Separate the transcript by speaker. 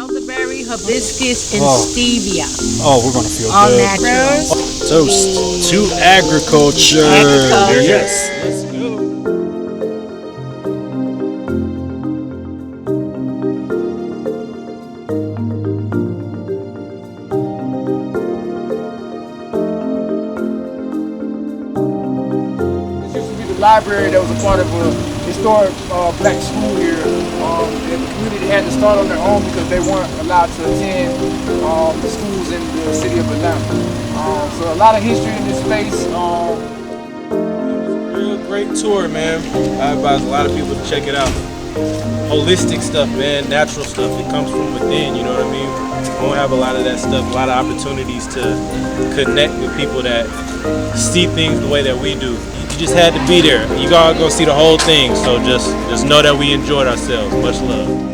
Speaker 1: elderberry, hibiscus, and
Speaker 2: Oh.
Speaker 1: stevia.
Speaker 2: Oh, we're gonna feel
Speaker 1: All
Speaker 2: good.
Speaker 1: natural.
Speaker 2: Toast to agriculture.
Speaker 1: Agriculture.
Speaker 2: Yes. Let's go.
Speaker 3: This used to be the library that was a part of a historic black school here. And the community had to start on their own because they weren't allowed to attend the schools in the city of Atlanta. So a lot of history in this space.
Speaker 4: Real great tour, man. I advise a lot of people to check it out. Holistic stuff, man, natural stuff. It comes from within, you know what I mean? We don't have a lot of that stuff, a lot of opportunities to connect with people that see things the way that we do. You just had to be there. You gotta go see the whole thing, so just know that we enjoyed ourselves. Much love.